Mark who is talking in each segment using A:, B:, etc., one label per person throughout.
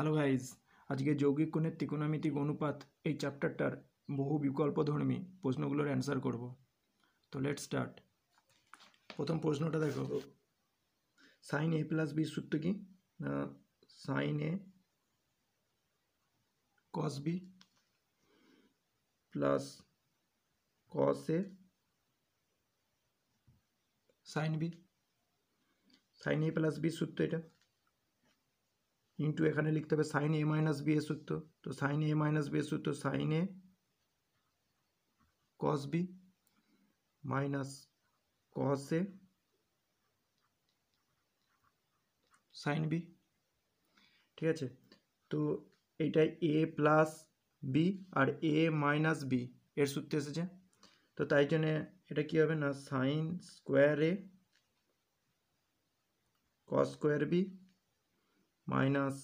A: Hello guys, আজকে যৌগিক কোণের ত্রিকোণমিতিক অনুপাত এই চ্যাপ্টারটার বহু বিকল্পধর্মী প্রশ্নগুলোর অ্যান্সার করব। তো লেটস স্টার্ট। প্রথম প্রশ্নটা দেখো, সাইন এ প্লাস বি সূত্র কি? না সাইন এ কস বি প্লাস কস এ সাইন বি। সাইন এ প্লাস বি সূত্র এটা, ইন্টু এখানে লিখতে হবে সাইন এ মাইনাস বি এর সূত্র। তো সাইন এ মাইনাস বি এর সূত্র সাইন এ কস বি মাইনাস কস এ সাইন বি। ঠিক আছে, তো এইটা এ প্লাস বি আর এ মাইনাস বি এর সূত্রে এসেছে। তো তাই জন্য এটা কী হবে না sine square A cos square B minus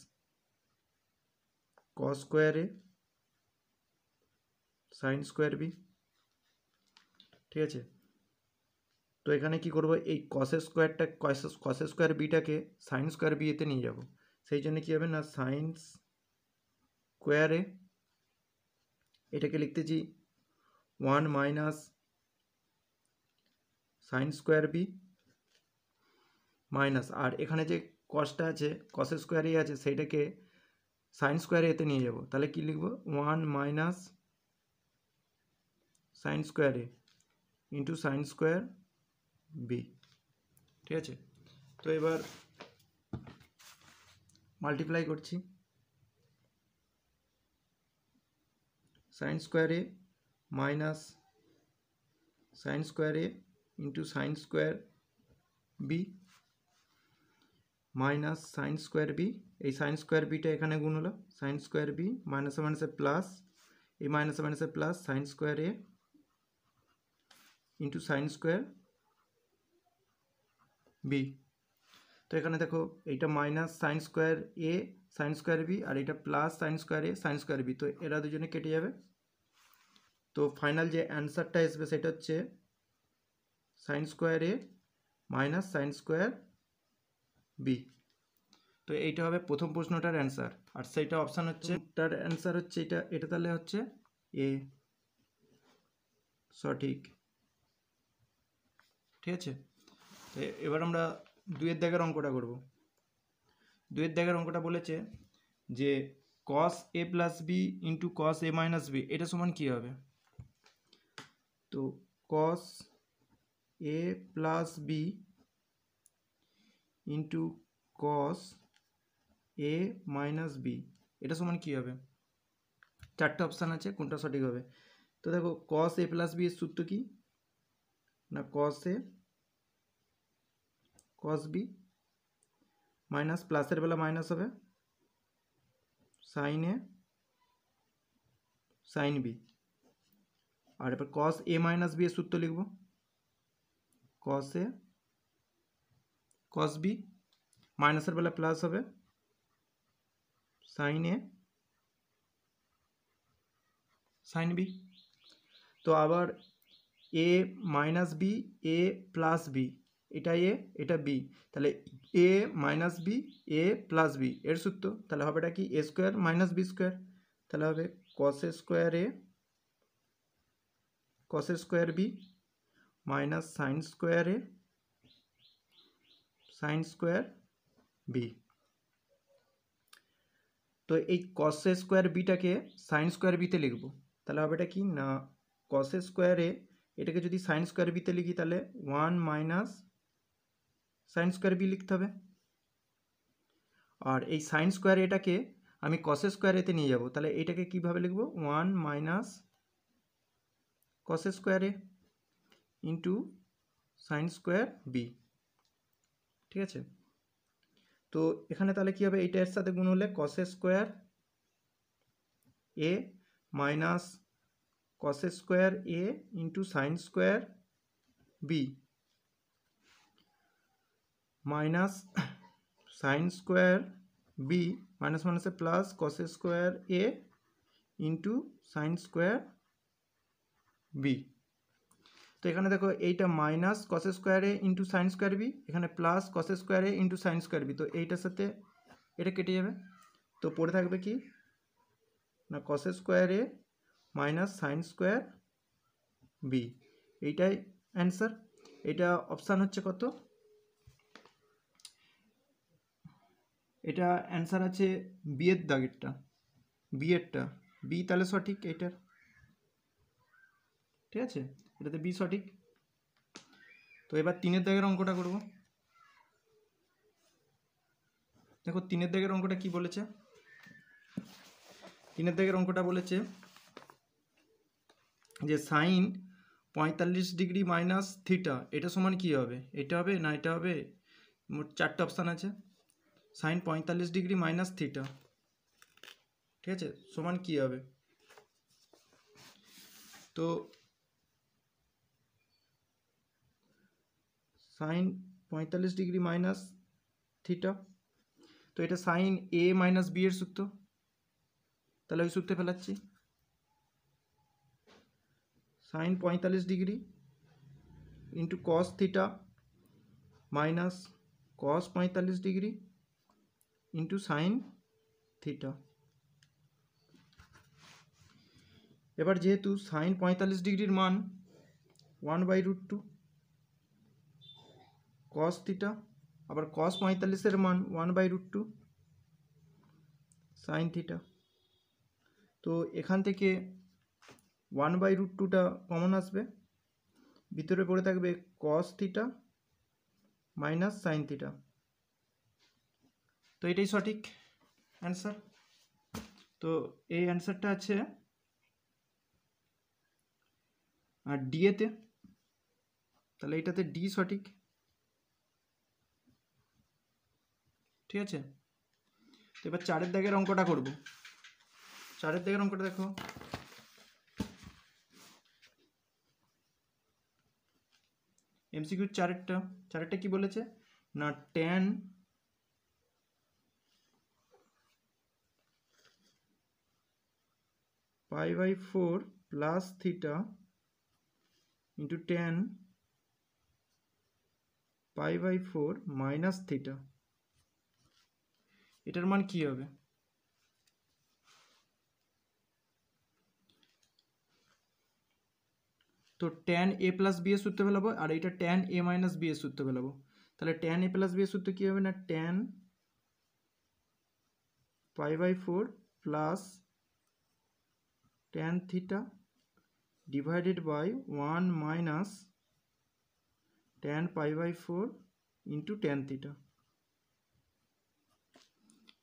A: cos square A sine square B. ঠিক আছে, তো এখানে কি করব, এই কসের স্কোয়ারটা কসের স্কোয়ার বিটাকে সাইন স্কোয়ার বি এতে নিয়ে যাব। সেই জন্য কী হবে না সাইন স্কোয়ার এ, এটাকে লিখতেছি 1 minus sine square B minus, আর এখানে যে কসটা আছে কসের স্কোয়ারই আছে সেইটাকে সাইন স্কোয়ারে এতে নিয়ে যাব। তাহলে কি লিখব 1 minus sine square A into sine square B. ঠিক আছে, তো এবার মাল্টিপ্লাই করছি। Sine square A minus sine square A into sine square B minus sine square B. এই সাইন স্কোয়ার বিটা এখানে গুণ হলো, সাইন স্কোয়ার বি মাইনাসে মাইনাসে প্লাস, এই মাইনাসে মাইনাসে plus sign square A into sine square B. তো এখানে দেখো এইটা minus sine square A sine square B আর এটা plus sign square A sine square B, তো এরা দুজনে কেটে যাবে। তো ফাইনাল যে অ্যান্সারটা আসবে সেটা হচ্ছে sign square A minus sine square B. তো এইটা হবে প্রথম প্রশ্নটার অ্যান্সার, আর সেইটা অপশান হচ্ছে তার অ্যান্সার হচ্ছে এটা তাহলে হচ্ছে এ সঠিক। ঠিক আছে, তো এবার আমরা দুইয়ের দাগের অঙ্কটা করব। দুইয়ের দাগের অঙ্কটা বলেছে যে কস এ প্লাস বি ইন্টু কস এ মাইনাস বি এটা সমান কী হবে? তো কস এ প্লাস বি ইন্টু কস এ মাইনাস বি এটা সমান কী হবে? চারটে অপশান আছে, কোনটা সঠিক হবে? তো দেখো কস এ প্লাস বি এর সূত্র কি না কস এ কস বি মাইনাস প্লাসের বেলা মাইনাস হবে সাইন এ সাইন বি। আর এবার কস এ মাইনাস বি এর সূত্র লিখব কস এ কস বি মাইনাসের বেলা প্লাস হবে সাইন এ সাইন বি। তো আবার A minus B A plus B, এটা এ এটা বি, তাহলে A minus B A plus B এর সূত্র, তাহলে হবে এটা কি A square minus B square. তাহলে হবে cos square A cos square B minus sine square A sine square B. তো এই কস স্কোয়ার বিটাকে সাইন স্কোয়ার বিতে লিখব, তাহলে হবে এটা কি না কস স্কোয়ার এ এটাকে যদি সাইন স্কোয়ার বিতে লিখি তাহলে 1 মাইনাস সাইন স্কোয়ার বি লিখতে হবে। আর এই সাইন স্কোয়ার এটাকে আমি কস স্কোয়ার এতে নিয়ে যাব, তাহলে এটাকে কীভাবে লিখব 1 minus cos square A into sine square B. ঠিক আছে, তো এখানে তাহলে কী হবে, এইটা এর সাথে গুণ হলে cos square A minus cos square A into sine square B minus sine square B minus মাইনাসে plus cos square A into sine square B. তো এখানে দেখো এইটা minus cos square A into sine square B, এখানে plus cos square A into sine square B, তো এইটার সাথে এটা কেটে যাবে। তো পড়ে থাকবে কি না কস square A minus sine square B, এইটাই অ্যান্সার। এটা অপশান হচ্ছে কত, এটা অ্যান্সার আছে বি এর দাগেরটা, বি এরটা, বি তাহলে সঠিক এইটার, ঠিক আছে, এটাতে বি সঠিক। তো এবার 3-এর দাগের অঙ্কটা করব। দেখো 3-এর দাগের অঙ্কটা কি বলেছে, 3-এর দাগের অঙ্কটা বলেছে যে সাইন 45 ডিগ্রি মাইনাস থিটা এটা সমান কি হবে, এটা হবে না এটা হবে, মোট 4টে অপশান আছে। সাইন 45 ডিগ্রি মাইনাস থিটা, ঠিক আছে, সমান কি হবে। তো সাইন 45 ডিগ্রি মাইনাস থিটা, তো এটা সাইন এ মাইনাস বি এর সূত্র, তাহলে ওই সূত্রে ফেলাচ্ছি। Sine 45 degree into cos theta minus cos 45 degree into sine theta. এবার যেহেতু সাইন 45 ডিগ্রির মান 1/√2 কস থিটা, আবার কস 45-এর মান 1/√2 সাইন থিটা, তো এখান থেকে 1/√2টা কমন আসবে, ভিতরে পড়ে থাকবে কস থিটা মাইনাস সাইন থিটা, তো এটাই সঠিক অ্যান্সার। তো এই অ্যান্সারটা আছে আর ডি এতে, তাহলে এটাতে ডি সঠিক, ঠিক আছে। তো এবার 4-এর দাগের অঙ্কটা করব। 4-এর দাগের অঙ্কটা দেখো, এমসিকিউ 4-এরটা কি বলেছে না tan π/4 plus theta into tan π/4 minus theta, এটার মান কি হবে। তো tan a প্লাস বি এর সূত্র ফেলাবো, আর এইটা tan a মাইনাস বি এর সূত্র ফেলাবো, তাহলে tan a প্লাস বি এর সূত্র কি হবে না tan π/4 plus tan theta divided by 1 minus tan π/4 into tan theta,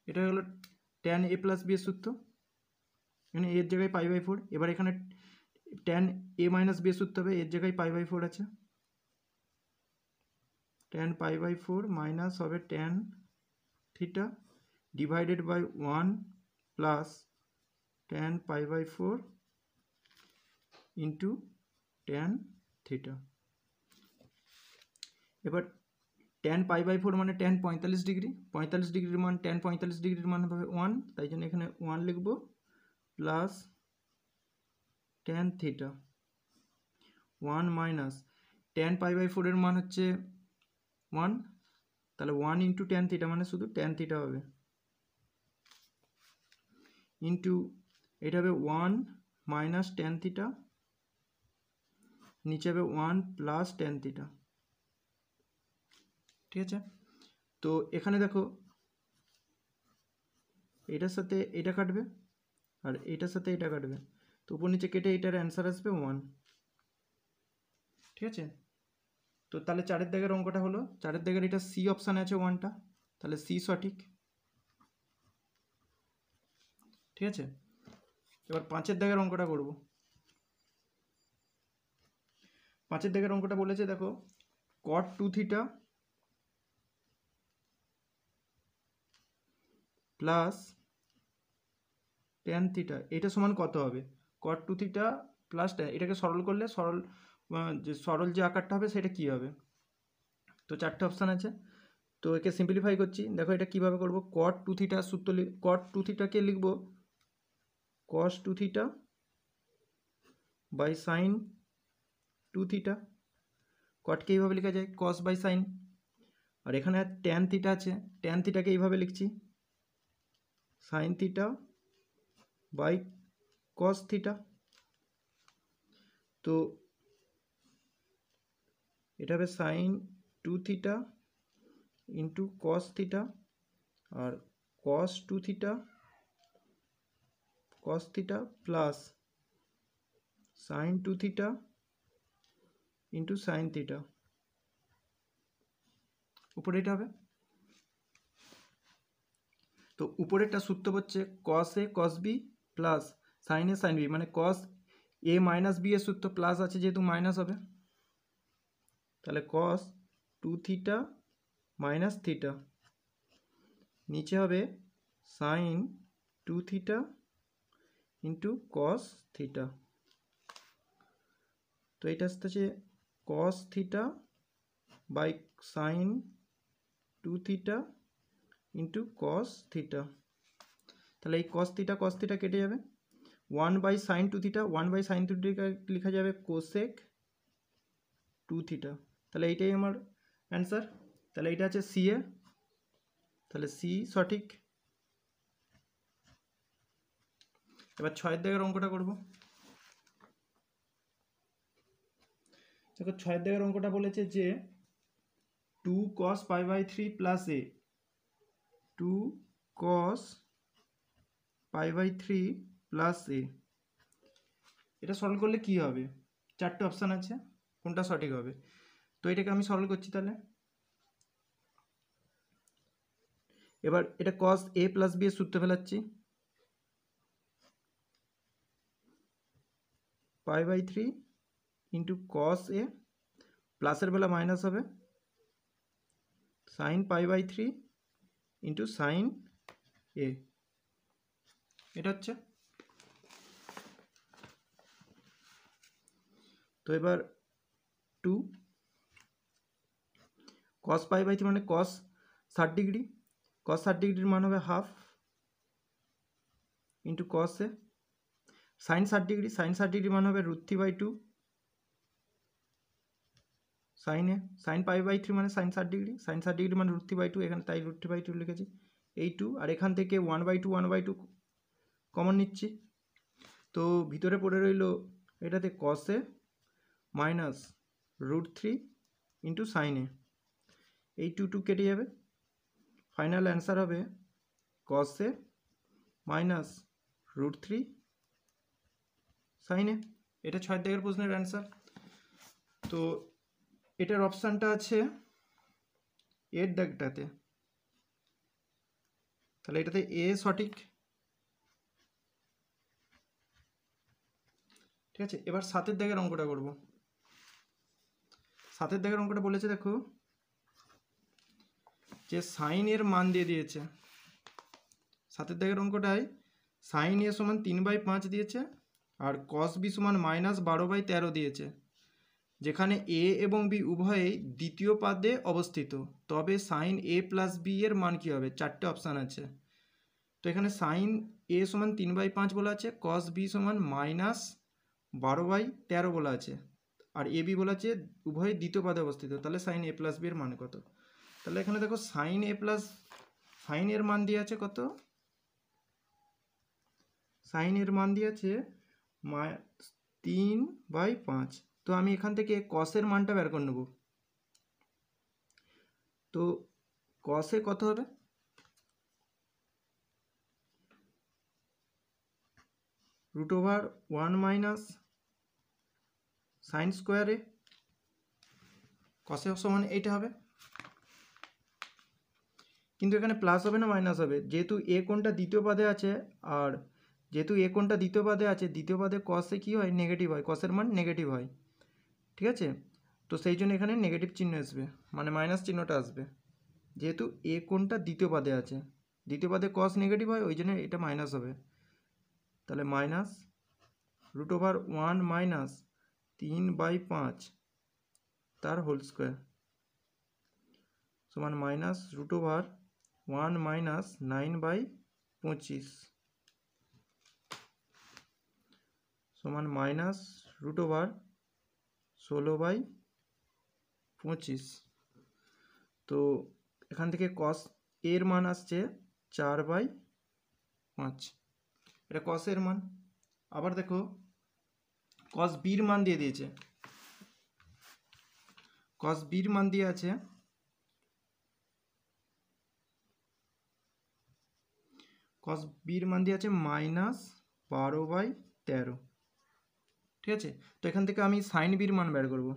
A: এটা হলো tan a প্লাস বি এর সূত্র, এখানে এর জায়গায় π/4, এবার এখানে tan a মাইনাস বি এর সূত্র হবে, এর জায়গায় π/4 আছে, tan π/4 মাইনাস হবে tan theta divided by 1 plus tan π/4 into tan theta. এবার tan π/4 মানে tan 45 ডিগ্রি, 45 ডিগ্রির মান tan 45 ডিগ্রির মান হবে 1, তাই জন্য এখানে 1 লিখব, plus tan theta 1 minus tan π/4 এর মান হচ্ছে 1, তাহলে 1 ইন্টু tan থিটা মানে শুধু tan থিটা হবে, ইন্টু এটা হবে 1 মাইনাস tan থিটা, নিচে হবে 1 প্লাস tan থিটা, ঠিক আছে। তো এখানে দেখো এটার সাথে এটা কাটবে আর এটার সাথে এটা কাটবে, তো উপর নিচে কেটে এটার অ্যান্সার আসবে 1, ঠিক আছে। তো তাহলে 4-এর দাগের অঙ্কটা হলো, 4-এর দাগের এটা সি অপশানে আছে 1টা, তাহলে সি সঠিক, ঠিক আছে। এবার 5-এর দাগের অঙ্কটা করব। 5-এর দাগের অঙ্কটা বলেছে দেখো cot 2 theta plus tan theta এটা সমান কত হবে, cot 2 থিটা প্লাস tan, এটাকে সরল করলে সরল যে আকারটা হবে সেটা কি হবে। তো 4টে অপশান আছে, তো একে সিম্পলিফাই করছি, দেখো এটা কিভাবে করব, cot 2 থিটা সূত্র cot 2 থিটাকে লিখব cos 2 theta by sin 2 theta, কটকে এইভাবে লেখা যায় cos বাই sin, আর এখানে tan থিটা আছে, tan থিটাকে এইভাবে লিখছি sine theta by cos theta. তো এটা হবে sine 2 theta into cos theta, আর cos 2 theta plus sine 2 theta into sine theta. উপরে এটা হবে। তো উপরেরটা সূত্র হচ্ছে cos A cos B plus sign A sine B, মানে কস এ মাইনাস বি এর সূত্র প্লাস আছে যেহেতু মাইনাস হবে, তাহলে কস 2 থিটা মাইনাস থিটা, নিচে হবে sine 2 theta into cos theta. তো এটা হচ্ছে cos theta by sine 2 theta into cos theta. তাহলে এই কস থিটা কেটে যাবে, 1 by sine 2 theta, 1 by sine 2 theta লেখা যাবে কোসেক 2 থিটা। তাহলে এইটাই আমার অ্যান্সার। তাহলে এটা আছে সি এ, তাহলে সি সঠিক। এবার 6 দাগের অঙ্কটা করব। দেখো 6 দাগের অঙ্কটা বলেছে যে 2 cos pi by 3 plus A, 2 cos pi by 3 plus A, এটা সলভ করলে কি হবে? 4টে অপশান আছে, কোনটা সঠিক হবে? তো এটাকে আমি সলভ করছি। তাহলে এবার এটা cos a প্লাস বি এর সূত্র ফেলাচ্ছি, পাই বাই 3 ইন্টু কস এ, প্লাসের বেলা মাইনাস হবে, sine pi by 3 into sine A, এটা হচ্ছে। তো এবার 2 cos পাই বাই 3 মানে cos 60 ডিগ্রি, cos 60 ডিগ্রির মান হবে half into cos A, sine 60 degree, sine 60 degree মান হবে √3/2 sine A, sine pi by 3 মানে সাইন 60 ডিগ্রি, সাইন 60 ডিগ্রি মানে √3/2, এখানে তাই √3/2 লিখেছি। এই 2 আর এখান থেকে 1/2 কমন নিচ্ছি, তো ভিতরে পড়ে রইল এটাতে cos এ মাইনাস √3 ইন্টু সাইন এ, এই 2 কেটে যাবে, ফাইনাল অ্যান্সার হবে cos A minus √3 sign A. এটা 6 দাগের প্রশ্নের অ্যান্সার। তো এটার অপশানটা আছে এর দাগটাতে, তাহলে এটাতে এ সঠিক। ঠিক আছে, এবার 7 দাগের অঙ্কটা করব। 7 দাগের অঙ্কটা বলেছে দেখো যে সাইন এর মান দিয়ে দিয়েছে। 7 দাগের অঙ্কটায় সাইন এ সমান 3/5 দিয়েছে আর কস বি সমান -12/13 দিয়েছে, যেখানে এ এবং বি উভয়েই দ্বিতীয় পাদে অবস্থিত, তবে সাইন এ প্লাস বি এর মান কী হবে? 4টে অপশান আছে। তো এখানে সাইন এ সমান 3/5 বলা আছে, কস বি সমান -12/13 বলা আছে, আর এ বি বলা আছে উভয় দ্বিতীয় পাদে অবস্থিত, তাহলে সাইন এ প্লাস বি এর মান কত? তাহলে এখানে দেখো সাইন এ প্লাস সাইন এর মান দিয়ে আছে কত? সাইন এর মান দিয়ে আছে 3/5। তো আমি এখান থেকে কসের মানটা বের করে নেব। তো কসে কত হবে? √1 মাইনাস সাইন স্কোয়ারে, কসে সমান এইটা হবে, কিন্তু এখানে প্লাস হবে না মাইনাস হবে, যেহেতু এ কোণটা দ্বিতীয় পাদে আছে, আর যেহেতু এ কোণটা দ্বিতীয় পাদে আছে, দ্বিতীয় পাদে কসে কী হয়? নেগেটিভ হয়, কসের মান নেগেটিভ হয়। ঠিক আছে, তো সেই জন্য এখানে নেগেটিভ চিহ্ন আসবে, মানে মাইনাস চিহ্নটা আসবে, যেহেতু এ কোণটা দ্বিতীয় পাদে আছে, দ্বিতীয় পাদে কস নেগেটিভ হয়, ওই জন্য এটা মাইনাস হবে। তাহলে মাইনাস √1 মাইনাস 3/5 তার হোল স্কোয়ার সমান মাইনাস √1 মাইনাস 9/25 সমান মাইনাস √16/25। তো এখান থেকে কস এর মান আসছে 4/5, 5, এটা কসের মান। আবার দেখো কস বির মান দিয়ে দিয়েছে, কস বির মান দিয়ে আছে কস বির মান দিয়ে আছে -12/13। ঠিক আছে, তো এখান থেকে আমি সাইন বির মান বের করব।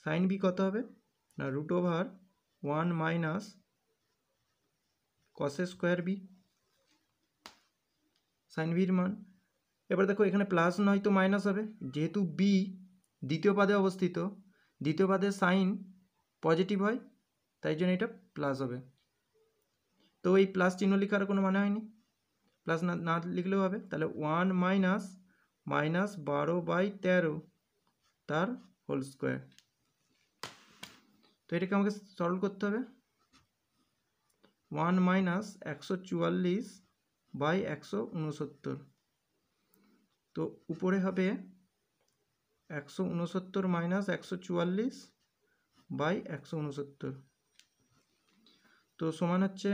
A: সাইন বি কত হবে না √1 minus cos square B, sine বির মান। এবার দেখো এখানে প্লাস নয়তো মাইনাস হবে, যেহেতু বি দ্বিতীয় পাদে অবস্থিত, দ্বিতীয় পাদে সাইন পজিটিভ হয়, তাই জন্য এটা প্লাস হবে। তো এই প্লাস চিহ্ন লেখার কোনো মানে হয়নি, প্লাস না লিখলেও হবে। তাহলে 1 মাইনাস -12/13 তার হোল স্কোয়ার। তো এটাকে আমাকে সলভ করতে হবে। 1 মাইনাস 144/169, তো উপরে হবে 169 মাইনাস 144/169, তো সমান হচ্ছে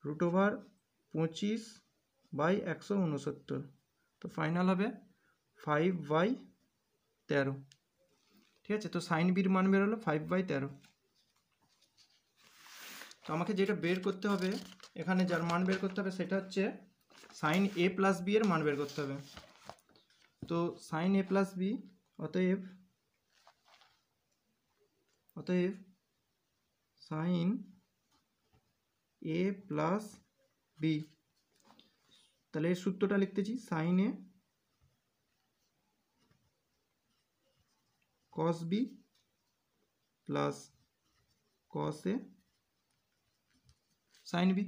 A: √25/169, তো ফাইনাল হবে 5/13। ঠিক আছে, তো সাইন বির মান বেরোলো 5/13। তো আমাকে যেটা বের করতে হবে, এখানে যার মান বের করতে হবে সেটা হচ্ছে সাইন এ প্লাস বি এর মান বের করতে হবে। তো সাইন এ প্লাস বি, অতএব সাইন এ প্লাস বি, তাহলে এর সূত্রটা লিখতেছি সাইন এ কস বি প্লাস কস এ সাইন বি।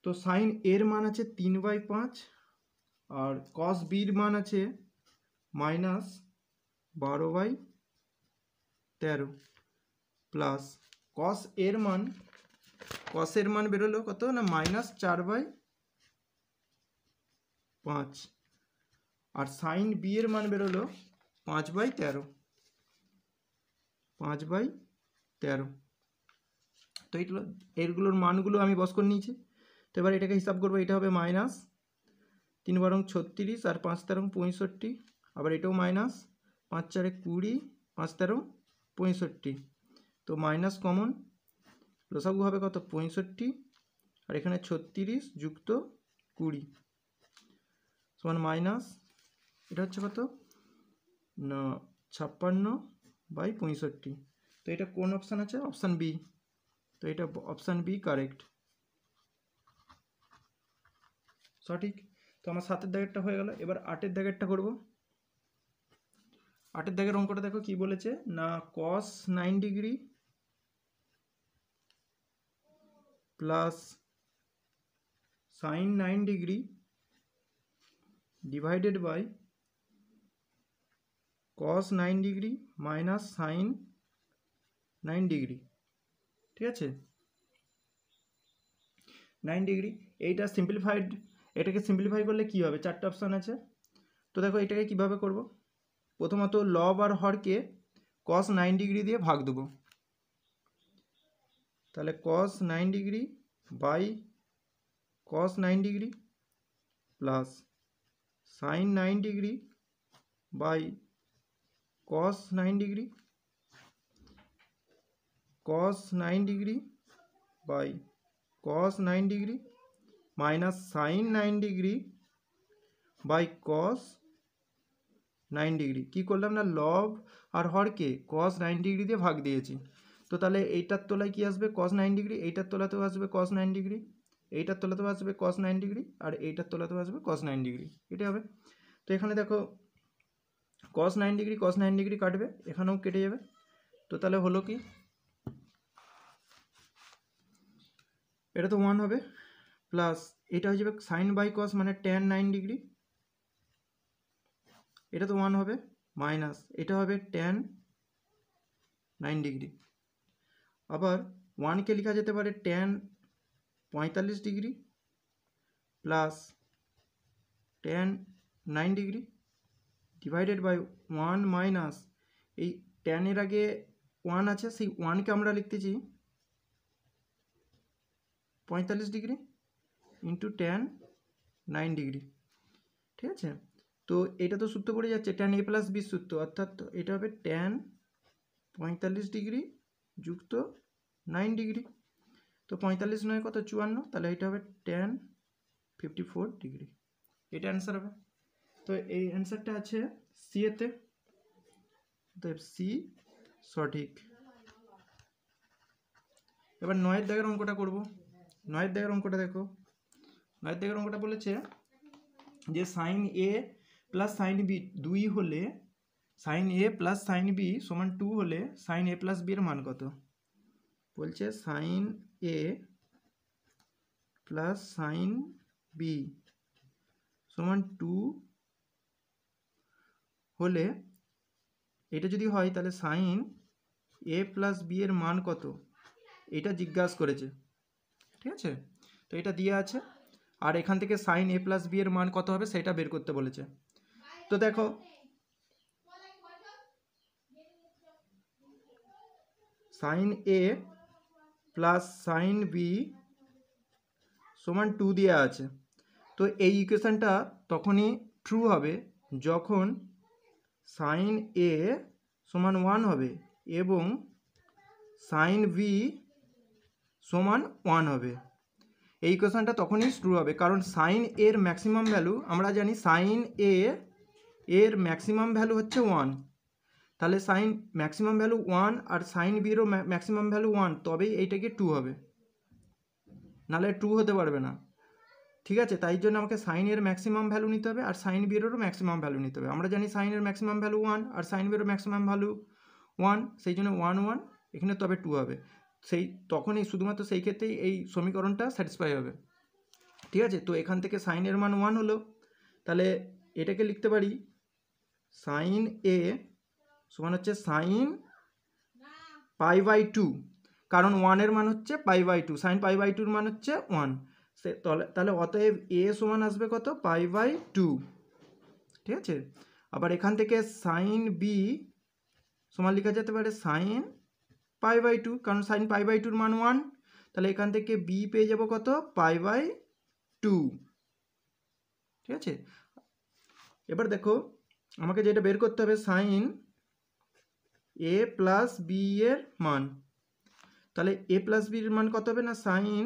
A: তো সাইন এর মান আছে 3/5 আর কস বির মান আছে -12/13 প্লাস কস এর মান বেরোলো কত না -4/5 আর সাইন বি এর মান বেরোলো 5/13। তো এরগুলোর মানগুলো আমি বস করে নিয়েছি। তো এবার এটাকে হিসাব করবো, এটা হবে মাইনাস 3 × 36 আর 5 × 65, আবার এটাও মাইনাস 5 × 4 = 20, 5 × 65, তো মাইনাস কমন, লসাগু হবে কত 65 আর এখানে 36 যুক্ত 20 সমান মাইনাস, এটা হচ্ছে কত না 56/65। তো এটা কোন অপশান আছে, অপশান বি, তো এটা অপশান বি কারেক্ট, সঠিক। তো আমার 7-এর দাগেরটা হয়ে গেল। এবার 8-এর দাগেরটা করব। 8-এর দাগের অঙ্কটা দেখো কি বলেছে না cos 9° plus sin 9° divided by cos 9° minus sin 9°। ঠিক আছে, 9°, এইটা সিম্পলিফাইড, এটাকে সিম্পলিফাই করলে কি হবে, 4টে অপশান আছে। তো দেখো এটাকে কিভাবে করব, প্রথমত লব আর হরকে cos 9° দিয়ে ভাগ দেবো, তাহলে cos 9° by cos 9° plus sin 9° by cos 9° cos 9° by cos 9° minus sin 9° by cos 9°। কী করলাম না লব আর হরকে cos 9° দিয়ে ভাগ দিয়েছি, তো তাহলে এইটার তলায় কি আসবে cos 9°, এইটার তলাতেও আসবে cos 9°, এইটার তলাতেও আসবে cos 9° আর এইটার তলাতেও আসবে cos 9°, এটাই হবে। তো এখানে দেখো cos 9° কাটবে, এখানেও কেটে যাবে, তো তাহলে হলো কি এটা তো 1 হবে, প্লাস এটা হয়ে যাবে সাইন বাই কস মানে tan 9°, এটা তো 1 হবে, মাইনাস এটা হবে tan 9°, আবার 1কে লেখা যেতে পারে tan 45° plus tan 9° divided by 1 minus এই tan এর আগে 1 আছে, সেই 1কে আমরা লিখতেছি 45 ডিগ্রি ইন্টু ট্যান 9 ডিগ্রি, ঠিক আছে। তো এটা তো সূত্র পড়ে যাচ্ছে ট্যান এ প্লাস বি সূত্র, অর্থাৎ এটা হবে ট্যান 45 ডিগ্রি যুক্ত 9 ডিগ্রি। তো 45 নয় কত 54, তাহলে এটা হবে ট্যান 54 ডিগ্রি, এটা অ্যান্সার হবে। তো এই অ্যান্সারটা আছে সি এতে, তো সি সঠিক। এবার 9 দাগের অঙ্কটা করব। 9 দাগের অঙ্কটা দেখো, 9 দাগের অঙ্কটা বলেছে যে সাইন এ প্লাস সাইন বি 2 হলে সাইন এ প্লাস সাইন বি সমান 2 হলে সাইন এ প্লাস বি এর মান কত? বলছে সাইন এ প্লাস সাইন বি সমান 2 হলে এটা যদি হয় তাহলে সাইন এ প্লাস বি এর মান কত, এটা জিজ্ঞাসা করেছে, ঠিক আছে। তো এটা দিয়ে আছে, আর এখান থেকে সাইন এ প্লাস বি এর মান কত হবে সেটা বের করতে বলেছে। তো দেখো সাইন এ প্লাস সাইন বি সমান 2 দেওয়া আছে। তো এই ইকুয়েশনটা তখনই ট্রু হবে যখন সাইন এ সমান 1 হবে এবং সাইন বি সমান 1 হবে। এই ইকুয়েশনটা তখনই ট্রু হবে, কারণ সাইন এর ম্যাক্সিমাম ভ্যালু আমরা জানি, সাইন এ এর ম্যাক্সিমাম ভ্যালু হচ্ছে 1, তাহলে সাইন ম্যাক্সিমাম ভ্যালু 1 আর সাইন বিরও ম্যাক্সিমাম ভ্যালু 1, তবেই এইটাকে 2 হবে, নাহলে 2 হতে পারবে না, ঠিক আছে। তাই জন্য আমাকে সাইনের ম্যাক্সিমাম ভ্যালু নিতে হবে আর সাইন বিরোরও ম্যাক্সিমাম ভ্যালু নিতে হবে। আমরা জানি সাইনের ম্যাক্সিমাম ভ্যালু 1 আর সাইন বিরোর ম্যাক্সিমাম ভ্যালু 1, সেই জন্য 1 1 এখানে তবে 2 হবে, সেই তখনই শুধুমাত্র সেই ক্ষেত্রেই এই সমীকরণটা স্যাটিসফাই হবে, ঠিক আছে। তো এখান থেকে সাইনের মান 1 হলো, তাহলে এটাকে লিখতে পারি সাইন এ সমান হচ্ছে সাইন পাই বাই 2, কারণ 1 এর মান হচ্ছে pi by 2, sine pi by 2 এর মান হচ্ছে 1, তাহলে অতএব এ সমান আসবে কত পাই বাই 2, ঠিক আছে। আবার এখান থেকে সাইন বি সমান লেখা যেতে পারে সাইন পাই বাই 2, কারণ সাইন পাই বাই 2 এর মান 1, তাহলে এখান থেকে বি পেয়ে যাব কত পাই বাই 2, ঠিক আছে। এবার দেখো আমাকে যেটা বের করতে হবে সাইন এ প্লাস বি এর মান, তাহলে এ প্লাস বির মান কত হবে না sine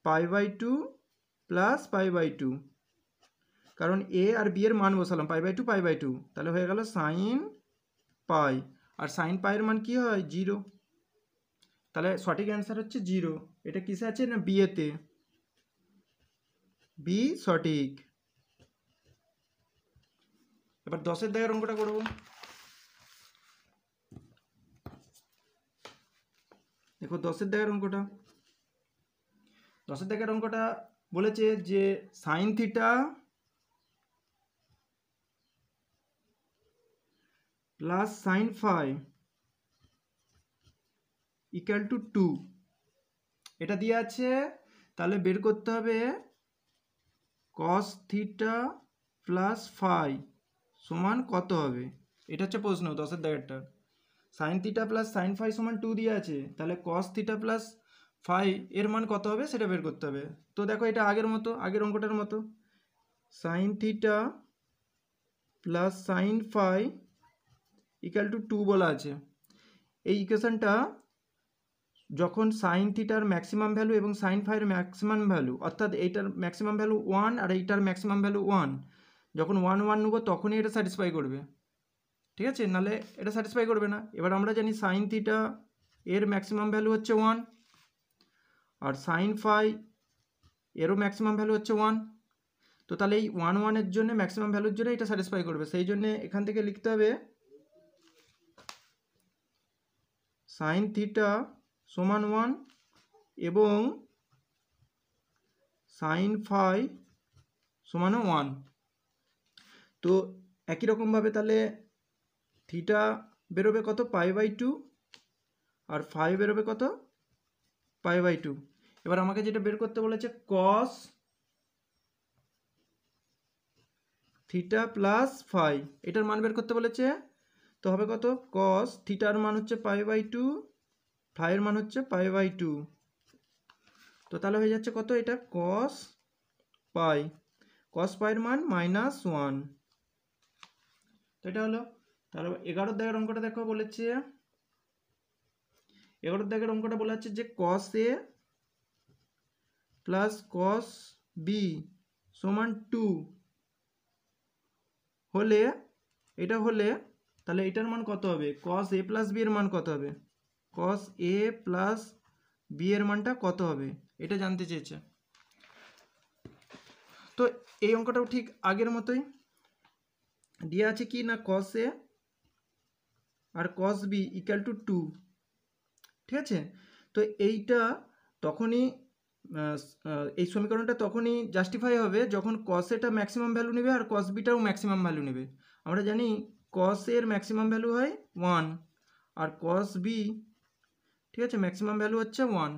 A: pi by 2 plus pi by 2, কারণ এ আর বি এর মান বসালাম পাই বাই 2 পাই বাই 2, তাহলে হয়ে গেল সাইন পাই, আর সাইন পাইয়ের মান কি হয় 0, তাহলে সঠিক অ্যান্সার হচ্ছে 0। এটা কিসে আছে না বি এতে, বি সঠিক। এবার 10 দাগের অঙ্কটা করব। দেখো 10 দাগের অঙ্কটা, 10 দাগের অঙ্কটা বলেছে যে sine theta plus sine phi equal to 2, এটা দিয়ে আছে, তাহলে বের করতে হবে কস থিটা প্লাস ফাই সমান কত হবে, এটা হচ্ছে প্রশ্ন 10 দাগেরটা। Sine theta plus sine phi সমান 2 দিয়ে আছে, তাহলে কস থিটা প্লাস ফাই এর মান কত হবে সেটা বের করতে হবে। তো দেখো এটা আগের মতো, আগের অঙ্কটার মতো, sine theta plus sine phi equal to 2 বলা আছে। এই ইকুয়েশনটা যখন সাইন থিটার ম্যাক্সিমাম ভ্যালু এবং সাইন ফাইয়ের ম্যাক্সিমাম ভ্যালু, অর্থাৎ এইটার ম্যাক্সিমাম ভ্যালু 1 আর এইটার ম্যাক্সিমাম ভ্যালু 1, যখন 1 1 নেবো তখনই এটা স্যাটিসফাই করবে, ঠিক আছে, নাহলে এটা স্যাটিসফাই করবে না। এবার আমরা জানি সাইন থিটা এর ম্যাক্সিমাম ভ্যালু হচ্ছে 1 আর সাইন ফাই এরও ম্যাক্সিমাম ভ্যালু হচ্ছে 1, তো তাহলে এই 1 1 এর জন্য ম্যাক্সিমাম ভ্যালুর জন্য এটা স্যাটিসফাই করবে, সেই জন্য এখান থেকে লিখতে হবে সাইন থিটা সমান 1 এবং সাইন ফাই সমানও 1। তো একই রকমভাবে তাহলে থিটা বেরোবে কত পাই বাই 2 আর ফাই বেরোবে কত পাই বাই 2। এবার আমাকে যেটা বের করতে বলেছে কস থিটা প্লাস ফাই, এটার মান বের করতে বলেছে, তো হবে কত কস থিটার মান হচ্ছে পাই বাই 2, ফাইয়ের মান হচ্ছে পাই বাই 2, তো তো তাহলে হয়ে যাচ্ছে কত, এটা কস পাই, কস পাইয়ের মান -1। তো এটা হলো। তাহলে 11 দাগের অঙ্কটা দেখো, বলেছে 11 দাগের অঙ্কটা বলা হচ্ছে যে কস এ প্লাস কস বি সমান 2 হলে, এটা হলে তাহলে এটার মান কত হবে, কস এ প্লাস বি এর মান কত হবে, কস এ প্লাস বি এর মানটা কত হবে, এটা জানতে চেয়েছে। তো এই অঙ্কটাও ঠিক আগের মতোই দেওয়া আছে কি না, কস এ আর কস বি ইকুয়াল টু 2, ঠিক আছে। তো এইটা তখনই এই সমীকরণটা তখনই জাস্টিফাই হবে যখন কস এটা ম্যাক্সিমাম ভ্যালু নেবে আর কস বিটাও ম্যাক্সিমাম ভ্যালু নেবে। আমরা জানি কস এর ম্যাক্সিমাম ভ্যালু হয় 1 আর কস বি, ঠিক আছে, ম্যাক্সিমাম ভ্যালু হচ্ছে 1,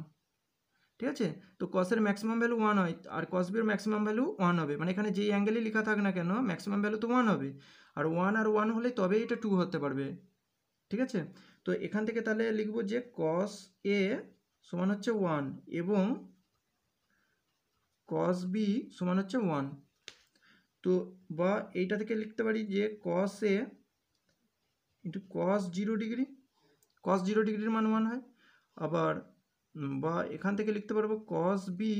A: ঠিক আছে। তো কসের ম্যাক্সিমাম ভ্যালু 1 হয় আর কস বির ম্যাক্সিমাম ভ্যালু 1 হবে, মানে এখানে যেই অ্যাঙ্গেলই লেখা থাক না কেন ম্যাক্সিমাম ভ্যালু তো 1 হবে, আর 1 হলে তবেই এটা 2 হতে পারবে, ঠিক আছে। তো এখান থেকে তাহলে লিখব যে কস এ সমান হচ্ছে 1 এবং কস বি সমান হচ্ছে 1। তো বা এইটা থেকে লিখতে পারি যে কস এ ইন্টু কস 0 ডিগ্রি, কস 0 ডিগ্রির মান 1 হয়। আবার বা এখান থেকে লিখতে পারবো কস বি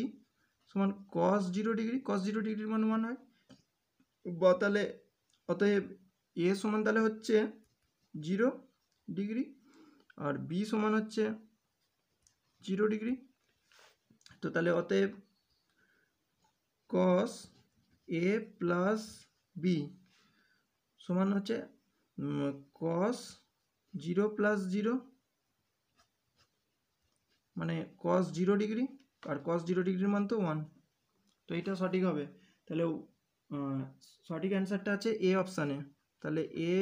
A: সমান কস 0 ডিগ্রি, কস 0 ডিগ্রির মান 1 হয়। বা তাহলে অতএব এ সমান তাহলে হচ্ছে 0 ডিগ্রি আর বি সমান হচ্ছে 0 ডিগ্রি। তো তাহলে অতএব কস এ প্লাস বি সমান হচ্ছে কস 0 প্লাস 0 মানে কস 0 ডিগ্রি, আর কস 0 ডিগ্রির মান তো 1। তো এটা সঠিক হবে। তাহলে সঠিক অ্যান্সারটা আছে এ অপশানে, তাহলে এ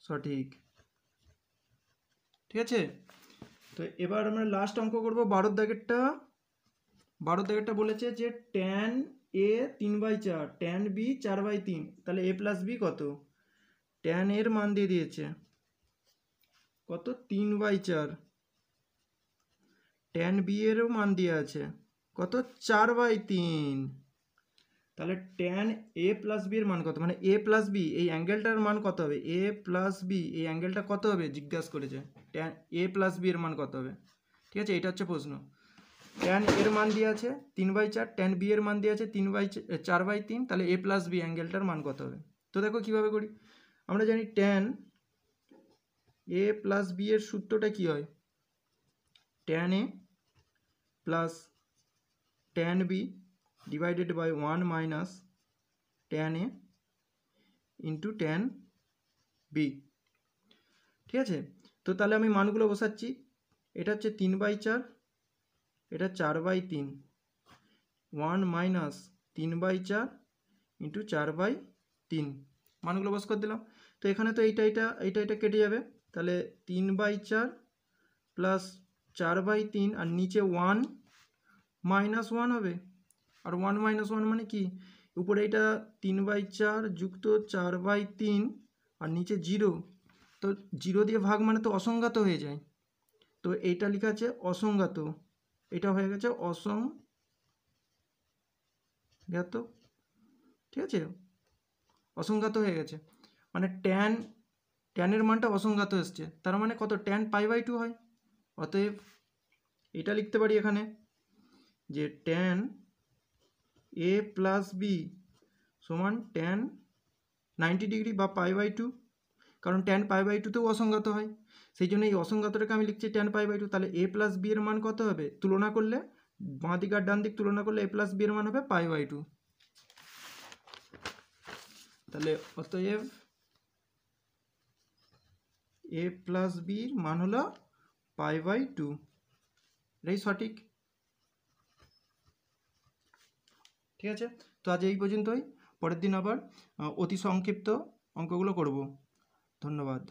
A: সঠিক, ঠিক আছে। তো এবার আমরা লাস্ট অঙ্ক করব 12 দাগেরটা। 12 দাগেরটা বলেছে যে ট্যান এ 3/4, ট্যান বি 4/3, তাহলে এ প্লাস বি কত, ট্যান এর মান দিয়ে দিয়েছে কত 3/4, ট্যান বি এরও মান দিয়ে আছে কত 4/3, তাহলে ট্যান এ প্লাস বি এর মান কত, মানে এ প্লাস বি এই অ্যাঙ্গেলটার মান কত হবে, এ প্লাস বি এই অ্যাঙ্গেলটা কত হবে জিজ্ঞাসা করেছে, ট্যান এ প্লাস বি এর মান কত হবে, ঠিক আছে, এটা হচ্ছে প্রশ্ন। ট্যান এর মান দিয়ে আছে 3/4, ট্যান বি এর মান দিয়ে আছে 4/3, তাহলে এ প্লাস বি অ্যাঙ্গেলটার মান কত হবে। তো দেখো কিভাবে করি, আমরা জানি ট্যান এ প্লাস বি এর সূত্রটা কি হয়, tan A plus tan B divided by 1 minus tan A into tan B, ঠিক আছে। তো তাহলে আমি মানগুলো বসাচ্ছি, এটা হচ্ছে 3/4, এটা 4/3, 1 মাইনাস 3/4 ইন্টু 4/3, মানগুলো বস করে দিলাম। তো এখানে তো এইটা কেটে যাবে, তাহলে 3/4 প্লাস 4/3 আর নিচে 1 মাইনাস 1 হবে, আর 1 মাইনাস 1 মানে কি, উপরে এটা 3/4 যুক্ত 4/3 আর নিচে 0, তো 0 দিয়ে ভাগ মানে তো অসংজ্ঞাত হয়ে যায়, তো এইটা লেখা আছে অসংজ্ঞাত, এটা হয়ে গেছে অসংজ্ঞাত, ঠিক আছে, অসংজ্ঞাত হয়ে গেছে, মানে ট্যানের মানটা অসংজ্ঞাত এসছে, তার মানে কত ট্যান π/2 হয়। অতএব এটা লিখতে পারি এখানে যে ট্যান এ প্লাস বি সমান ট্যান 90 ডিগ্রি বা π/2, কারণ ট্যান π/2তেও অসংজ্ঞাত হয়, সেই জন্য এই অসংজ্ঞাতটাকে আমি লিখছি ট্যান π/2, তাহলে এ প্লাস বি এর মান কত হবে, তুলনা করলে বাঁ দিক আর ডান দিক তুলনা করলে এ প্লাস বি এর মান হবে π/2, তাহলে অতএব এ প্লাস বির মান হলো π/2, এটাই সঠিক, ঠিক আছে। তো আজ এই পর্যন্তই, পরের দিন আবার অতি সংক্ষিপ্ত অঙ্কগুলো করব। ধন্যবাদ।